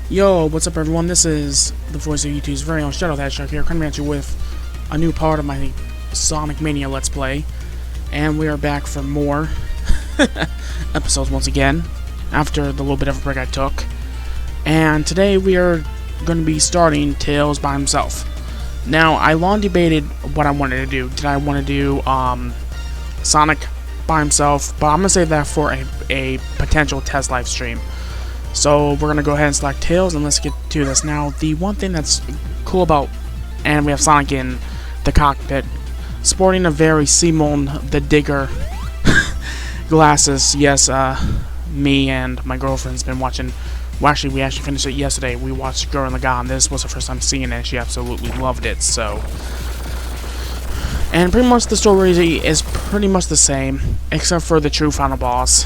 Yo, what's up everyone? This is the voice of YouTube's very own Shadow That Shark here, coming at you with a new part of my Sonic Mania Let's Play. And we are back for more episodes once again, after the little bit of a break I took. And today we are going to be starting Tails by himself. Now, I long debated what I wanted to do. Did I want to do Sonic by himself? But I'm going to save that for a potential test live stream. So we're going to go ahead and select Tails, and let's get to this. Now, the one thing that's cool about, and we have Sonic in the cockpit, sporting a very Simon the Digger glasses. Yes, me and my girlfriend's been watching, well, actually, we actually finished it yesterday. We watched Girl in the Lagoon. This was the first time seeing it, and she absolutely loved it, so. And pretty much the story is pretty much the same, except for the true final boss.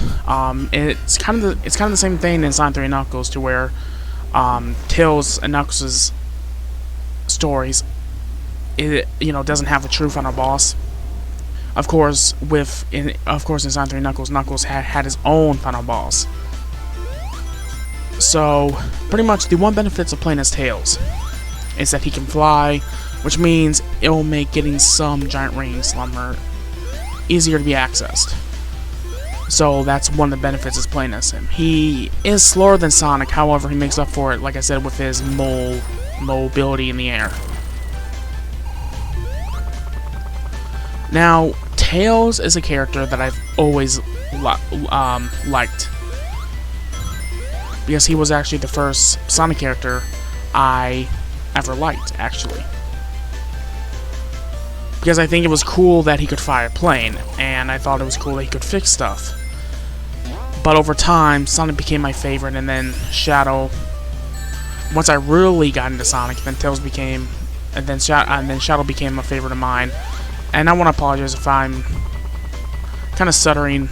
It's kind of the same thing in Sonic 3 and Knuckles, to where Tails and Knuckles' stories, doesn't have a true final boss. Of course, in Sonic 3 Knuckles had his own final boss. So pretty much the one benefits of playing as Tails is that he can fly, which means it will make getting some giant ring slumber easier to be accessed. So that's one of the benefits of playing as him. He is slower than Sonic, however, he makes up for it, like I said, with his mobility in the air. Now, Tails is a character that I've always liked, because he was actually the first Sonic character I ever liked, actually. Because I think it was cool that he could fly a plane, and I thought it was cool that he could fix stuff. But over time, Sonic became my favorite, and then Shadow. Once I really got into Sonic, then Tails became, and then Shadow became a favorite of mine. And I want to apologize if I'm kind of stuttering.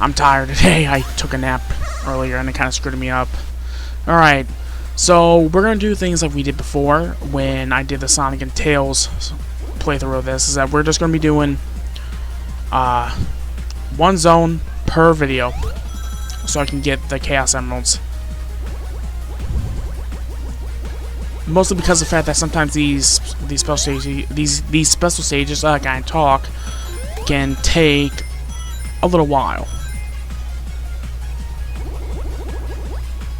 I'm tired today. I took a nap earlier, and it kind of screwed me up. All right. So, we're going to do things like we did before when I did the Sonic and Tails playthrough of this, is that we're just going to be doing one zone per video so I can get the Chaos Emeralds. Mostly because of the fact that sometimes these special stages, like I talk, can take a little while.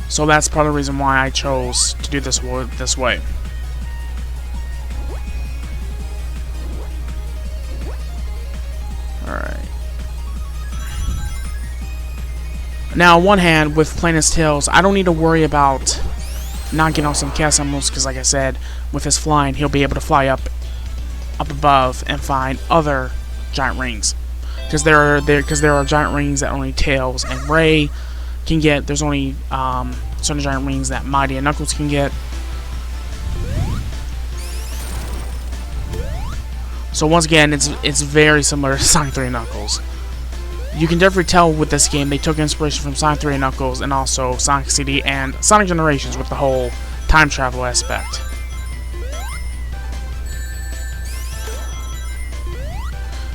So that's part of the reason why I chose to do this way. Alright. Now, on one hand, with playing as Tails, I don't need to worry about not getting off some Chaos Emeralds, because like I said, with his flying, he'll be able to fly up above and find other giant rings. Because there are giant rings that only Tails and Ray can get. There's only certain giant rings that Mighty and Knuckles can get. So once again, it's very similar to Sonic 3 and Knuckles. You can definitely tell with this game they took inspiration from Sonic 3 and Knuckles, and also Sonic CD and Sonic Generations with the whole time travel aspect.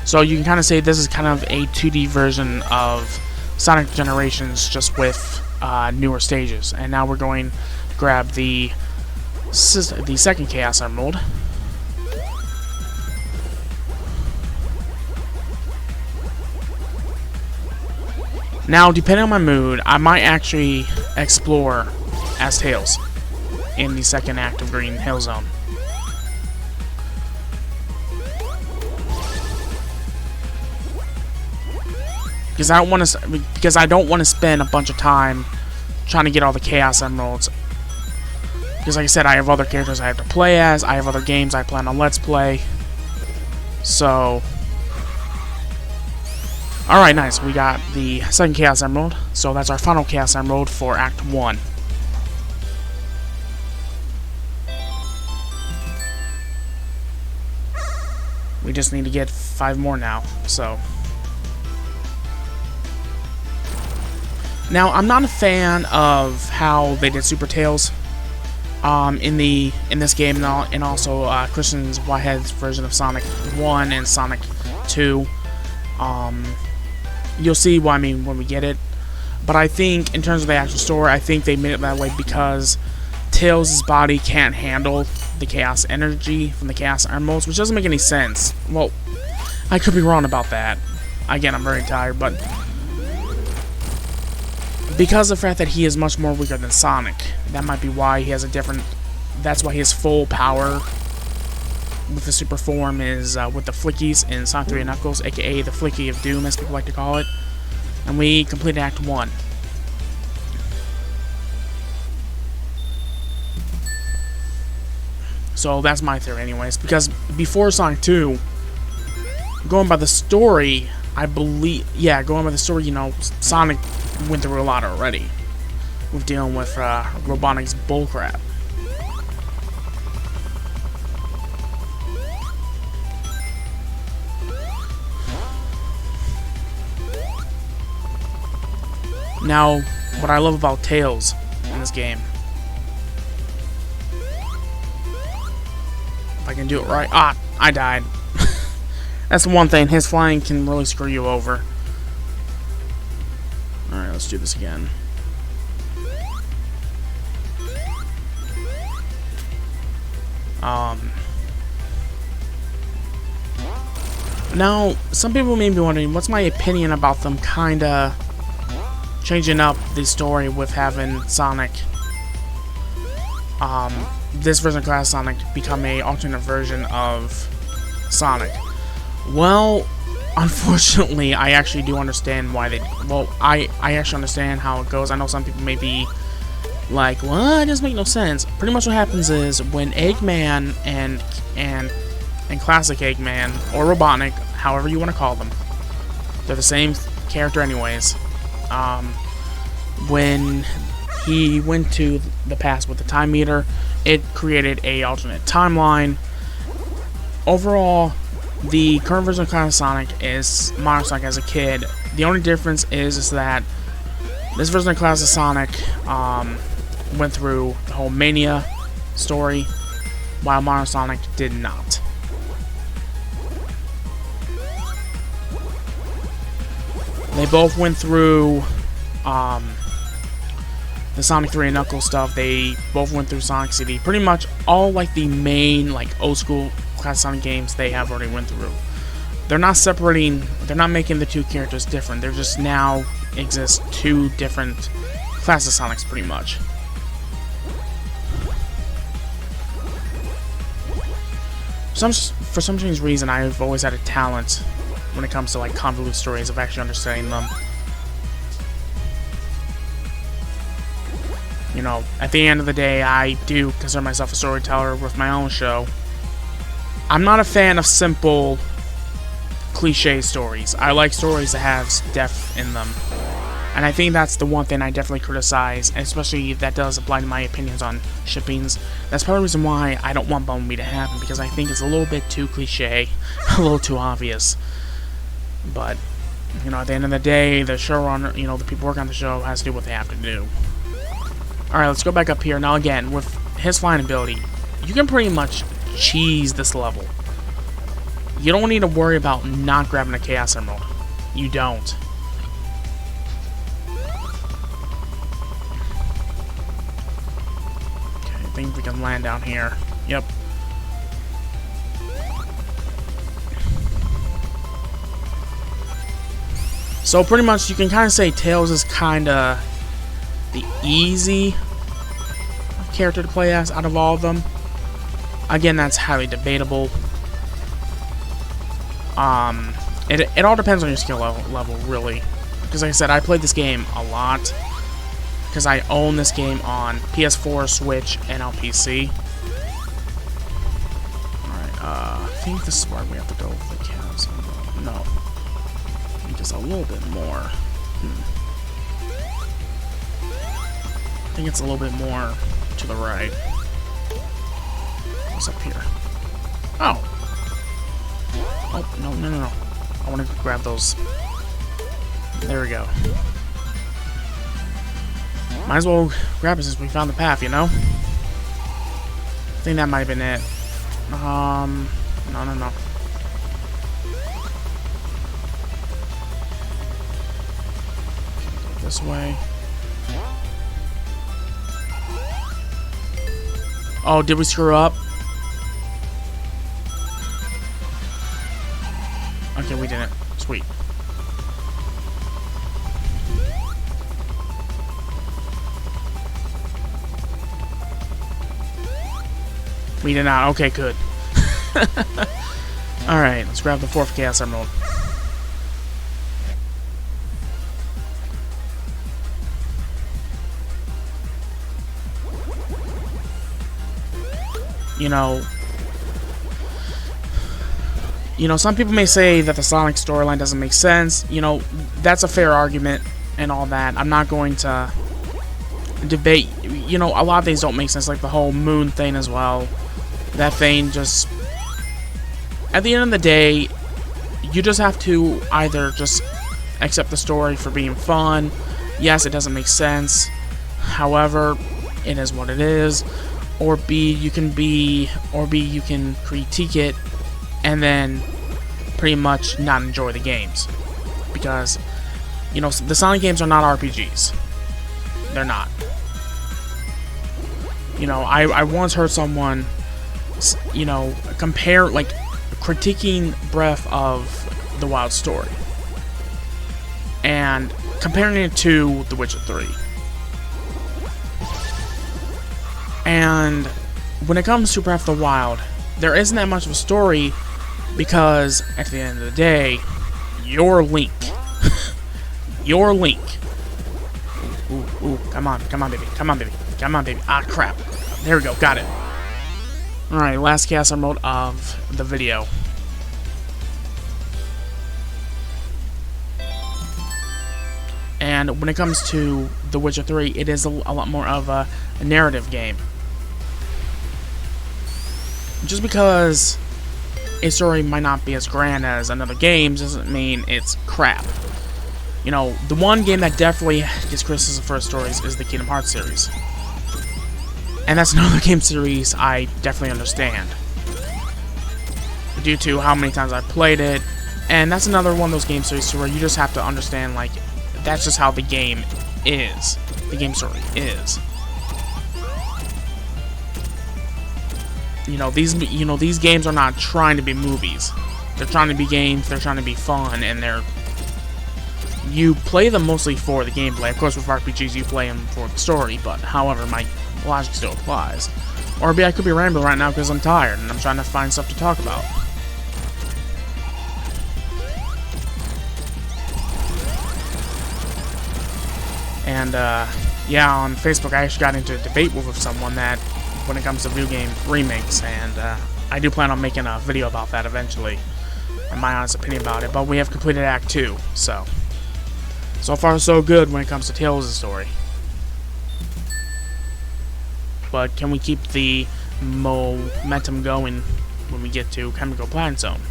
So you can kind of say this is kind of a 2D version of Sonic Generations, just with newer stages. And now we're going to grab the second Chaos Emerald. Now, depending on my mood, I might actually explore as Tails in the second act of Green Hill Zone. Because I don't want to spend a bunch of time trying to get all the Chaos Emeralds. Because like I said, I have other characters I have to play as, I have other games I plan on Let's Play. So, alright, nice. We got the second Chaos Emerald. So that's our final Chaos Emerald for Act 1. We just need to get 5 more now, so. Now, I'm not a fan of how they did Super Tails. in this game, and also Christian Whitehead's version of Sonic 1 and Sonic 2. You'll see what I mean when we get it. But I think, in terms of the actual story, I think they made it that way because Tails' body can't handle the Chaos Energy from the Chaos Emeralds, which doesn't make any sense. Well, I could be wrong about that. Again, I'm very tired, but because of the fact that he is much more weaker than Sonic, that might be why he has a different... That's why his full power with the super form is with the Flickies in Sonic 3 and Knuckles, aka the Flicky of Doom, as people like to call it. And we completed Act 1. So that's my theory anyways, because before Sonic 2, going by the story, I believe, yeah, going by the story, you know, Sonic went through a lot already with dealing with Robotnik's bullcrap. Now, what I love about Tails in this game, if I can do it right, I died. That's the one thing, his flying can really screw you over. Alright, let's do this again. Now, some people may be wondering, what's my opinion about them kinda changing up the story with having Sonic, this version of Class Sonic become a alternate version of Sonic. Well, unfortunately, I actually do understand why they... Well, I actually understand how it goes. I know some people may be like, what? It doesn't make no sense. Pretty much what happens is, when Eggman and Classic Eggman, or Robotnik, however you want to call them, they're the same character anyways. When he went to the past with the time meter, it created a alternate timeline. Overall, the current version of Classic Sonic is Mario Sonic as a kid. The only difference is that this version of Classic Sonic went through the whole Mania story, while Mario Sonic did not. They both went through the Sonic 3 and Knuckles stuff. They both went through Sonic City. Pretty much all like the main like old school Classic Sonic games they have already went through. They're not separating, they're not making the two characters different. They're just now exist two different Classic Sonics pretty much. For some strange reason, I've always had a talent when it comes to like convoluted stories of actually understanding them. You know, at the end of the day, I do consider myself a storyteller with my own show. I'm not a fan of simple, cliche stories. I like stories that have depth in them. And I think that's the one thing I definitely criticize, and especially that does apply to my opinions on shippings. That's part of the reason why I don't want Bumblebee to happen, because I think it's a little bit too cliche, a little too obvious. But, you know, at the end of the day, the showrunner, you know, the people working on the show has to do what they have to do. Alright, let's go back up here. Now again, with his flying ability, you can pretty much cheese this level. You don't need to worry about not grabbing a Chaos Emerald. You don't. Okay, I think we can land down here. Yep. So pretty much you can kind of say Tails is kind of the easy character to play as out of all of them. Again, that's highly debatable. It all depends on your skill level, really. Because like I said, I played this game a lot. Because I own this game on PS4, Switch, and on PC. Alright, I think this is where we have to go with the chaos. No. I think just a little bit more. I think it's a little bit more to the right. What's up here? Oh! Oh, no, no, no, no. I want to grab those. There we go. Might as well grab it since we found the path, you know? I think that might have been it. No, no, no. this way. Oh, did we screw up? Okay, we didn't. Sweet. We did not. Okay, good. Alright, let's grab the 4th Chaos Emerald. You know, some people may say that the Sonic storyline doesn't make sense. You know, that's a fair argument and all that. I'm not going to debate. You know, a lot of things don't make sense, like the whole moon thing as well. That thing just... At the end of the day, you just have to either just accept the story for being fun. Yes, it doesn't make sense. However, it is what it is. Or B, you can critique it and then pretty much not enjoy the games. Because, you know, the Sonic games are not RPGs. They're not. You know, I once heard someone, you know, compare, like, critiquing Breath of the Wild Story and comparing it to The Witcher 3. And when it comes to Breath of the Wild, there isn't that much of a story because, at the end of the day, you're Link. You're Link. Ooh, come on, baby. Come on, baby. Ah, crap. There we go, got it. Alright, last Chaos Emerald of the video. And when it comes to The Witcher 3, it is a lot more of a narrative game. Just because a story might not be as grand as another game doesn't mean it's crap. You know, the one game that definitely gets criticism for its stories is the Kingdom Hearts series. And that's another game series I definitely understand, due to how many times I played it. And that's another one of those game series where you just have to understand, like, that's just how the game is. The game story is. You know, these games are not trying to be movies. They're trying to be games, they're trying to be fun, and you play them mostly for the gameplay. Of course, with RPGs, you play them for the story, but however, my logic still applies. Or I could be rambling right now because I'm tired, and I'm trying to find stuff to talk about. And, yeah, on Facebook, I actually got into a debate with someone that, when it comes to video game remakes, and I do plan on making a video about that eventually, and my honest opinion about it. But we have completed Act 2, so far so good when it comes to Tails' story. But can we keep the momentum going when we get to Chemical Plant Zone?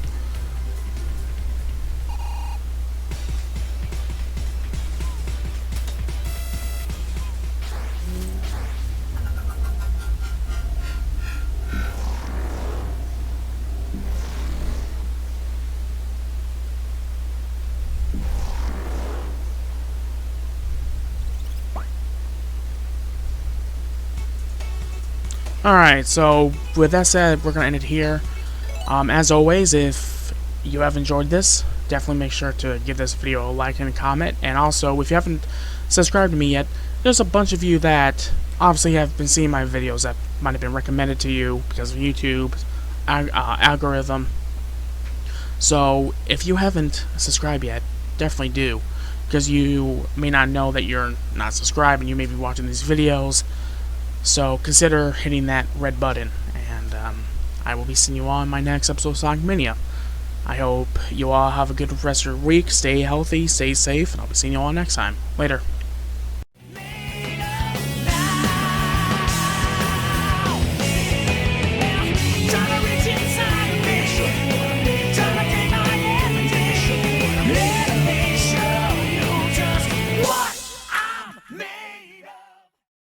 Alright, so with that said, we're going to end it here. As always, if you have enjoyed this, definitely make sure to give this video a like and a comment. And also, if you haven't subscribed to me yet, there's a bunch of you that obviously have been seeing my videos that might have been recommended to you because of YouTube's algorithm. So, if you haven't subscribed yet, definitely do. Because you may not know that you're not subscribed and you may be watching these videos. So consider hitting that red button, and I will be seeing you all in my next episode of Sonic Mania. I hope you all have a good rest of your week, stay healthy, stay safe, and I'll be seeing you all next time. Later.